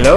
Hello.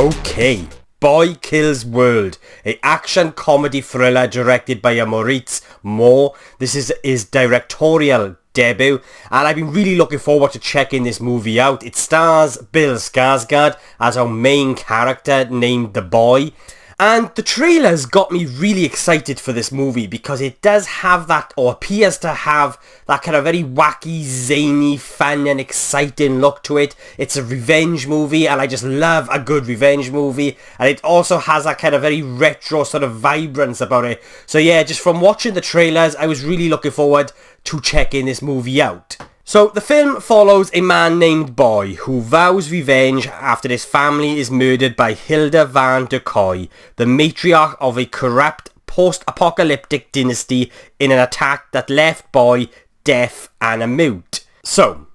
Okay. Boy Kills World, a action comedy thriller directed by Moritz Mohr. This is his directorial debut, and I've been really looking forward to checking this movie out. It stars Bill Skarsgård as our main character named The Boy. And the trailers got me really excited for this movie because it does have that, or appears to have, that kind of very wacky, zany, fun and exciting look to it. It's a revenge movie and I just love a good revenge movie. And it also has that kind of very retro sort of vibrance about it. So yeah, just from watching the trailers, I was really looking forward to checking this movie out. So the film follows a man named Boy who vows revenge after his family is murdered by Hilda van der Kooi, the matriarch of a corrupt post-apocalyptic dynasty, in an attack that left Boy deaf and mute. So,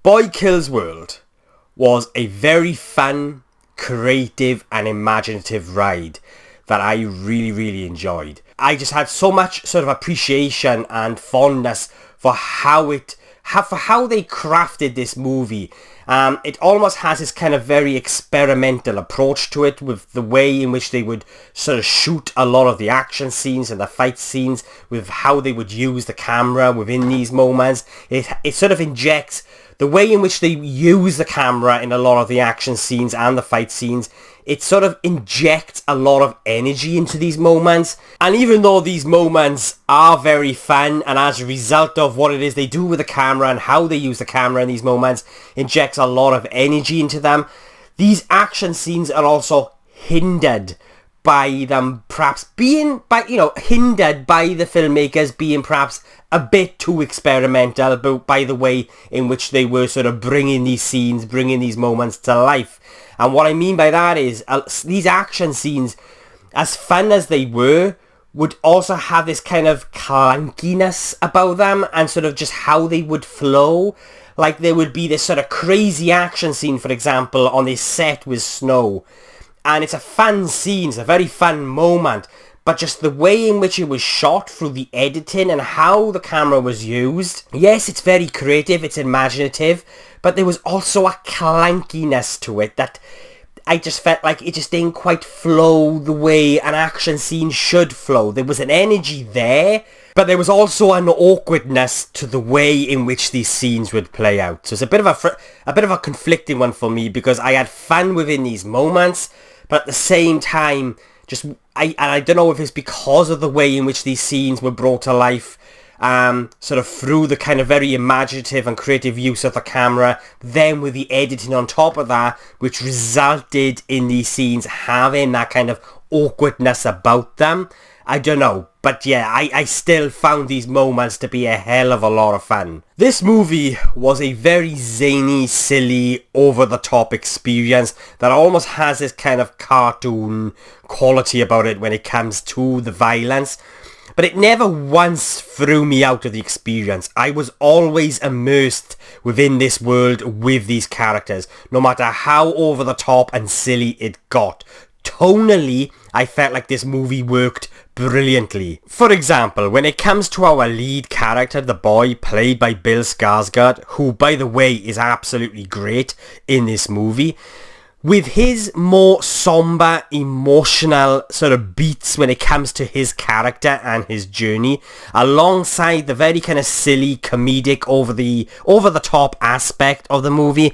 Boy Kills World was a very fun, creative and imaginative ride that I really enjoyed. I just had so much sort of appreciation and fondness for how they crafted this movie. It almost has this kind of very experimental approach to it, with the way in which they would sort of shoot a lot of the action scenes and the fight scenes, with how they would use the camera within these moments. It sort of injects the way in which they use the camera in a lot of the action scenes and the fight scenes. It sort of injects a lot of energy into these moments. And even though these moments are very fun, and as a result of what it is they do with the camera and how they use the camera in these moments injects a lot of energy into them, these action scenes are also hindered by them perhaps being, hindered by the filmmakers being perhaps a bit too experimental by the way in which they were sort of bringing these scenes, bringing these moments to life. And what I mean by that is these action scenes, as fun as they were, would also have this kind of clunkiness about them, and sort of just how they would flow. Like there would be this sort of crazy action scene, for example, on this set with snow. And it's a fun scene, it's a very fun moment, but just the way in which it was shot through the editing and how the camera was used. Yes, it's very creative, it's imaginative, but there was also a clunkiness to it that I just felt like it just didn't quite flow the way an action scene should flow. There was an energy there, but there was also an awkwardness to the way in which these scenes would play out. So it's a bit of a conflicting one for me, because I had fun within these moments, but at the same time, I don't know if it's because of the way in which these scenes were brought to life, sort of through the kind of very imaginative and creative use of the camera, then with the editing on top of that, which resulted in these scenes having that kind of awkwardness about them. I don't know, but yeah, I still found these moments to be a hell of a lot of fun. This movie was a very zany, silly, over-the-top experience that almost has this kind of cartoon quality about it when it comes to the violence. But it never once threw me out of the experience. I was always immersed within this world with these characters, no matter how over the top and silly it got. Tonally, I felt like this movie worked brilliantly. For example, when it comes to our lead character, the boy, played by Bill Skarsgård, who by the way is absolutely great in this movie, with his more somber, emotional sort of beats when it comes to his character and his journey, alongside the very kind of silly, comedic, over the top aspect of the movie,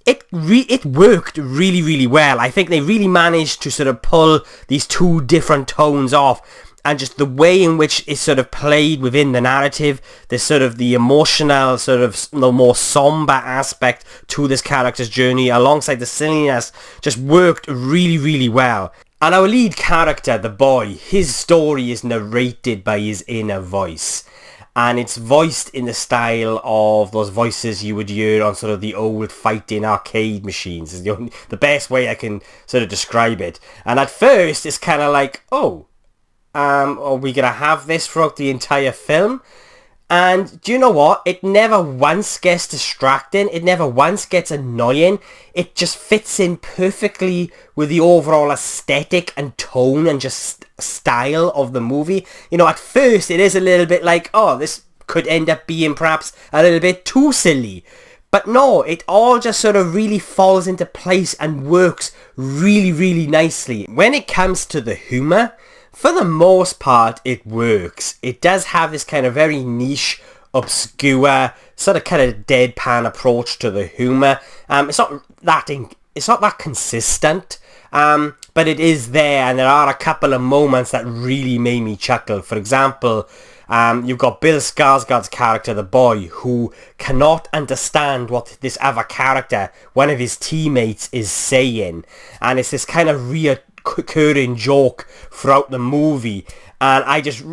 it worked really well. I think they really managed to sort of pull these two different tones off, and just the way in which it's sort of played within the narrative, this sort of the emotional, sort of the more somber aspect to this character's journey, alongside the silliness, just worked really well. And our lead character, the boy, his story is narrated by his inner voice. And it's voiced in the style of those voices you would hear on sort of the old fighting arcade machines. Is the best way I can sort of describe it. And at first, it's kind of like, are we going to have this throughout the entire film? And do you know what? It never once gets distracting. It never once gets annoying. It just fits in perfectly with the overall aesthetic and tone and just style of the movie. You know, at first it is a little bit like, this could end up being perhaps a little bit too silly. But no, it all just sort of really falls into place and works really, really nicely. When it comes to the humour, for the most part, it works. It does have this kind of very niche, obscure, sort of kind of deadpan approach to the humour. It's not that consistent, but it is there, and there are a couple of moments that really made me chuckle. For example, you've got Bill Skarsgård's character, the boy, who cannot understand what this other character, one of his teammates, is saying. And it's this kind of reoccurring joke throughout the movie. And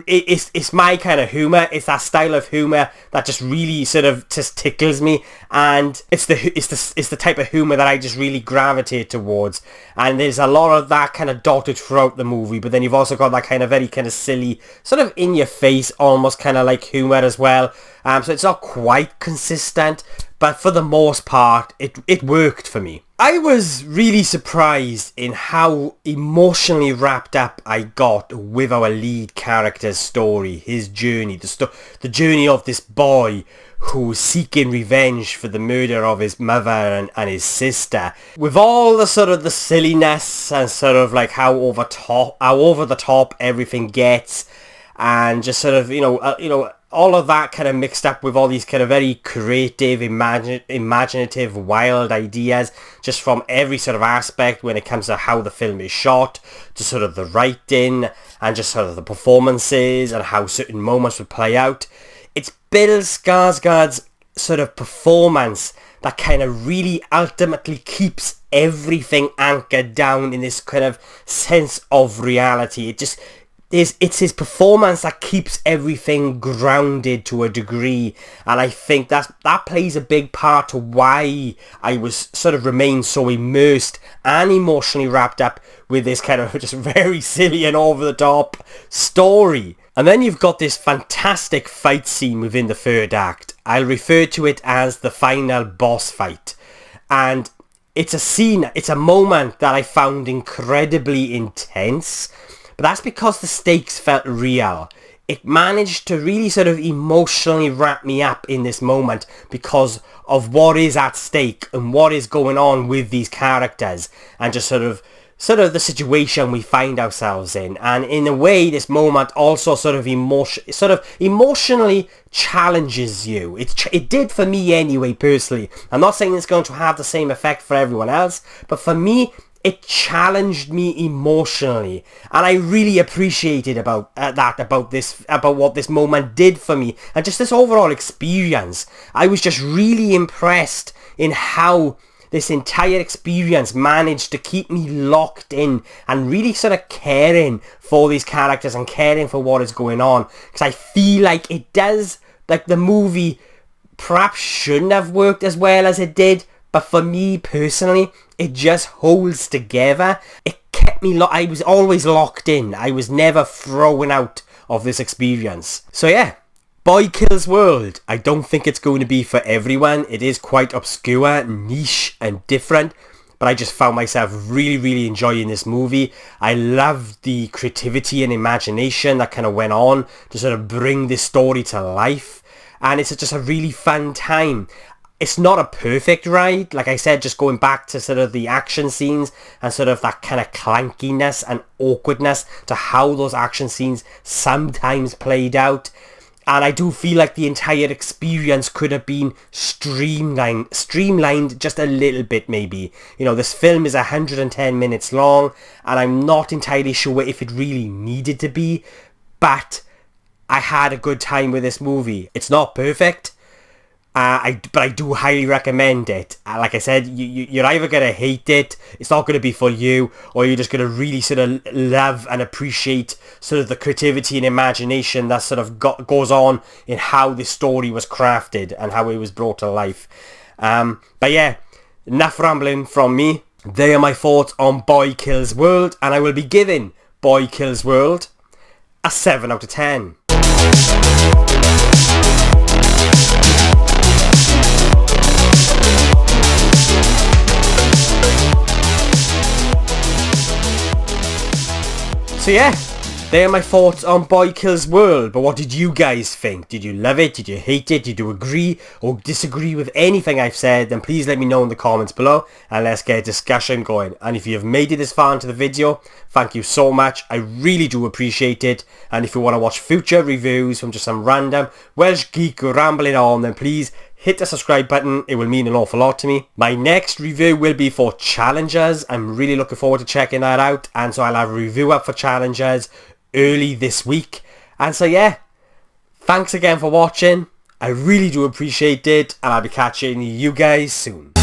it's my kind of humour. It's that style of humour that just really sort of just tickles me, and it's the type of humour that I just really gravitate towards. And there's a lot of that kind of dotted throughout the movie, but then you've also got that kind of very kind of silly, sort of in your face, almost kind of like humour as well. So it's not quite consistent, but for the most part, it worked for me. I was really surprised in how emotionally wrapped up I got with our lead character's story, his journey, the journey of this boy who's seeking revenge for the murder of his mother and his sister. With all the sort of the silliness and sort of like how over the top everything gets, and just sort of, you know, all of that kind of mixed up with all these kind of very creative, imaginative, wild ideas, just from every sort of aspect when it comes to how the film is shot, to sort of the writing, and just sort of the performances, and how certain moments would play out. It's Bill Skarsgård's sort of performance that kind of really ultimately keeps everything anchored down in this kind of sense of reality. It's his performance that keeps everything grounded to a degree, and I think that plays a big part to why I was sort of remained so immersed and emotionally wrapped up with this kind of just very silly and over the top story. And then you've got this fantastic fight scene within the third act. I'll refer to it as the final boss fight, and it's a moment that I found incredibly intense. But that's because the stakes felt real. It managed to really sort of emotionally wrap me up in this moment because of what is at stake and what is going on with these characters, and just sort of the situation we find ourselves in. And in a way, this moment also sort of emotionally challenges you. It did for me anyway, personally. I'm not saying it's going to have the same effect for everyone else, but for me, it challenged me emotionally, and I really appreciated about what this moment did for me, and just this overall experience. I was just really impressed in how this entire experience managed to keep me locked in and really sort of caring for these characters and caring for what is going on, because I feel like it does, like the movie perhaps shouldn't have worked as well as it did, but for me personally, it just holds together. It kept me I was always locked in. I was never thrown out of this experience. So yeah, Boy Kills World. I don't think it's going to be for everyone. It is quite obscure, niche and different, but I just found myself really, really enjoying this movie. I loved the creativity and imagination that kind of went on to sort of bring this story to life, and it's just a really fun time. It's not a perfect ride, like I said, just going back to sort of the action scenes and sort of that kind of clankiness and awkwardness to how those action scenes sometimes played out. And I do feel like the entire experience could have been streamlined just a little bit maybe. You know, this film is 110 minutes long, and I'm not entirely sure if it really needed to be, but I had a good time with this movie. It's not perfect. But I do highly recommend it. Like I said, you're either going to hate it, it's not going to be for you, or you're just going to really sort of love and appreciate sort of the creativity and imagination that sort of goes on in how this story was crafted and how it was brought to life. But yeah, enough rambling from me. They are my thoughts on Boy Kills World, and I will be giving Boy Kills World a 7 out of 10. So yeah, There are my thoughts on Boy Kills World, but what did you guys think? Did you love it? Did you hate it? Did you agree or disagree with anything I've said? Then please let me know in the comments below and let's get a discussion going. And if you have made it this far into the video, thank you so much. I really do appreciate it. And if you want to watch future reviews from just some random Welsh geek rambling on, then please hit the subscribe button. It will mean an awful lot to me. My next review will be for Challengers. I'm really looking forward to checking that out. And so I'll have a review up for Challengers early this week. And so yeah, thanks again for watching. I really do appreciate it. And I'll be catching you guys soon.